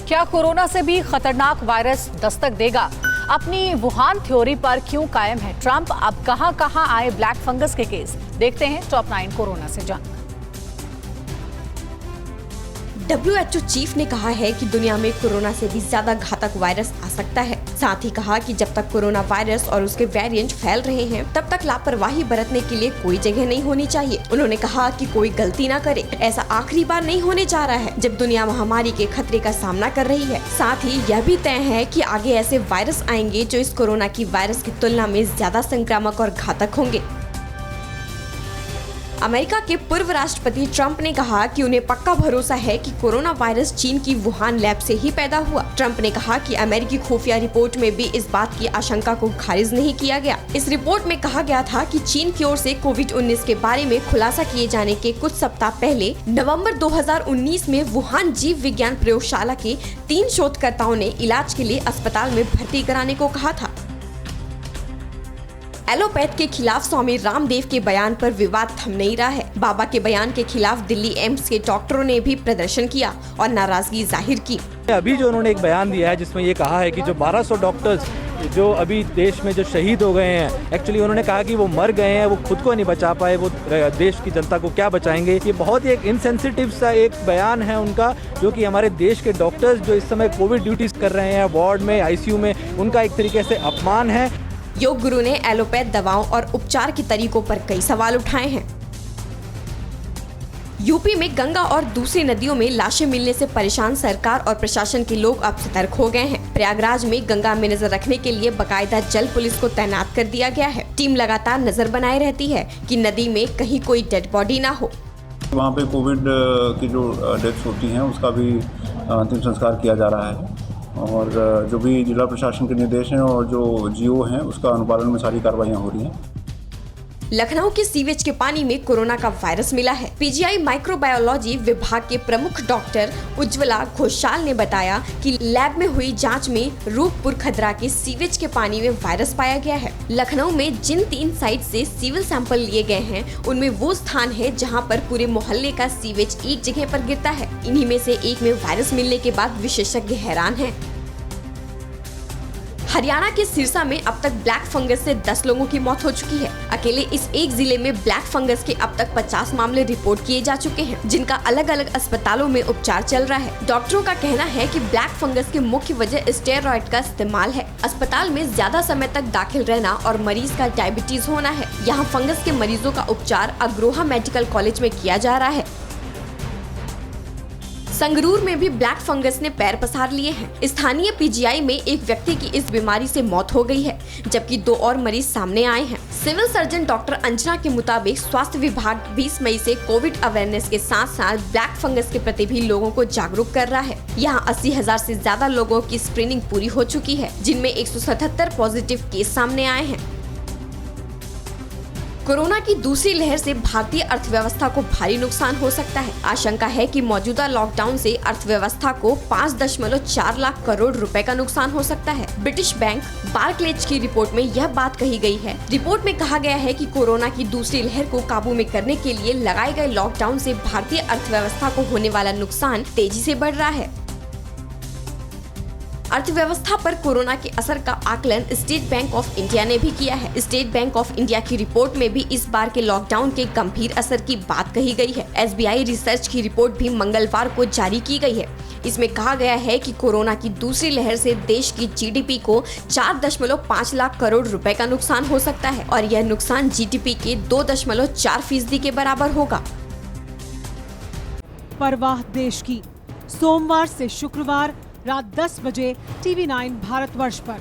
क्या कोरोना से भी खतरनाक वायरस दस्तक देगा? अपनी वुहान थ्योरी पर क्यों कायम है ट्रंप? अब कहां आए ब्लैक फंगस के केस? देखते हैं टॉप 9 कोरोना से जानकर। WHO चीफ ने कहा है कि दुनिया में कोरोना से भी ज्यादा घातक वायरस आ सकता है। साथ ही कहा कि जब तक कोरोना वायरस और उसके वेरिएंट फैल रहे हैं, तब तक लापरवाही बरतने के लिए कोई जगह नहीं होनी चाहिए। उन्होंने कहा कि कोई गलती ना करे, ऐसा आखिरी बार नहीं होने जा रहा है जब दुनिया महामारी के खतरे का सामना कर रही है। साथ ही यह भी तय है कि आगे ऐसे वायरस आएंगे जो इस कोरोना की वायरस की तुलना में ज्यादा संक्रामक और घातक होंगे। अमेरिका के पूर्व राष्ट्रपति ट्रंप ने कहा कि उन्हें पक्का भरोसा है कि कोरोना वायरस चीन की वुहान लैब से ही पैदा हुआ। ट्रंप ने कहा कि अमेरिकी खुफिया रिपोर्ट में भी इस बात की आशंका को खारिज नहीं किया गया। इस रिपोर्ट में कहा गया था कि चीन की ओर से कोविड-19 के बारे में खुलासा किए जाने के कुछ सप्ताह पहले नवंबर 2019 में वुहान जीव विज्ञान प्रयोगशाला के 3 शोधकर्ताओं ने इलाज के लिए अस्पताल में भर्ती कराने को कहा था। एलोपैथ के खिलाफ स्वामी रामदेव के बयान पर विवाद थम नहीं रहा है। बाबा के बयान के खिलाफ दिल्ली एम्स के डॉक्टरों ने भी प्रदर्शन किया और नाराजगी जाहिर की। अभी जो उन्होंने एक बयान दिया है जिसमें ये कहा है कि जो 1200 डॉक्टर्स जो अभी देश में जो शहीद हो गए हैं, एक्चुअली उन्होंने कहा कि वो मर गए हैं, वो खुद को नहीं बचा पाए, वो देश की जनता को क्या बचाएंगे। ये बहुत ही एक इनसेंसिटिव सा एक बयान है उनका, जो कि हमारे देश के डॉक्टर्स जो इस समय कोविड ड्यूटीज कर रहे हैं वार्ड में, ICU में, उनका एक तरीके से अपमान है। योग गुरु ने एलोपैथ दवाओं और उपचार के तरीकों पर कई सवाल उठाए हैं। यूपी में गंगा और दूसरी नदियों में लाशें मिलने से परेशान सरकार और प्रशासन के लोग अब सतर्क हो गए हैं। प्रयागराज में गंगा में नजर रखने के लिए बकायदा जल पुलिस को तैनात कर दिया गया है। टीम लगातार नजर बनाए रहती है कि नदी में कहीं कोई डेड बॉडी ना हो। वहाँ पे कोविड की जो डेथ्स होती हैं उसका भी अंतिम संस्कार किया जा रहा है और जो भी जिला प्रशासन के निर्देश हैं और जो GO हैं उसका अनुपालन में सारी कार्रवाइयाँ हो रही हैं। लखनऊ के सीवेज के पानी में कोरोना का वायरस मिला है। PGI माइक्रोबायोलॉजी विभाग के प्रमुख डॉक्टर उज्ज्वला घोषाल ने बताया कि लैब में हुई जांच में रूपपुर खदरा के सीवेज के पानी में वायरस पाया गया है। लखनऊ में जिन 3 साइट से सिविल सैंपल लिए गए हैं, उनमें वो स्थान है जहां पर पूरे मोहल्ले का सीवेज एक जगह पर गिरता है। इन्हीं में से एक में वायरस मिलने के बाद विशेषज्ञ हैरान है। हरियाणा के सिरसा में अब तक ब्लैक फंगस से 10 लोगों की मौत हो चुकी है। अकेले इस एक जिले में ब्लैक फंगस के अब तक 50 मामले रिपोर्ट किए जा चुके हैं, जिनका अलग अलग अस्पतालों में उपचार चल रहा है। डॉक्टरों का कहना है कि ब्लैक फंगस की मुख्य वजह स्टेरॉइड का इस्तेमाल है। अस्पताल में ज्यादा समय तक दाखिल रहना और मरीज का डायबिटीज होना है। यहाँ फंगस के मरीजों का उपचार अग्रोहा मेडिकल कॉलेज में किया जा रहा है। संगरूर में भी ब्लैक फंगस ने पैर पसार लिए हैं। स्थानीय PGI में एक व्यक्ति की इस बीमारी से मौत हो गई है, जबकि 2 और मरीज सामने आए हैं। सिविल सर्जन डॉक्टर अंजना के मुताबिक स्वास्थ्य विभाग 20 मई से कोविड अवेयरनेस के साथ साथ ब्लैक फंगस के प्रति भी लोगों को जागरूक कर रहा है। यहाँ 80,000 से ज्यादा लोगों की स्क्रीनिंग पूरी हो चुकी है, जिनमें 177 पॉजिटिव केस सामने आए हैं। कोरोना की दूसरी लहर से भारतीय अर्थव्यवस्था को भारी नुकसान हो सकता है। आशंका है कि मौजूदा लॉकडाउन से अर्थव्यवस्था को 5.4 लाख करोड़ रुपए का नुकसान हो सकता है। ब्रिटिश बैंक बार्कलेज की रिपोर्ट में यह बात कही गई है। रिपोर्ट में कहा गया है कि कोरोना की दूसरी लहर को काबू में करने के लिए लगाए गए लॉकडाउन से भारतीय अर्थव्यवस्था को होने वाला नुकसान तेजी से बढ़ रहा है। अर्थव्यवस्था पर कोरोना के असर का आकलन स्टेट बैंक ऑफ इंडिया ने भी किया है। स्टेट बैंक ऑफ इंडिया की रिपोर्ट में भी इस बार के लॉकडाउन के गंभीर असर की बात कही गई है। SBI रिसर्च की रिपोर्ट भी मंगलवार को जारी की गई है। इसमें कहा गया है कि कोरोना की दूसरी लहर से देश की GDP को 4.5 लाख करोड़ रुपए का नुकसान हो सकता है और यह नुकसान GDP के 2.4% के बराबर होगा। परवाह देश की, सोमवार से शुक्रवार रात 10 बजे TV9 भारतवर्ष पर।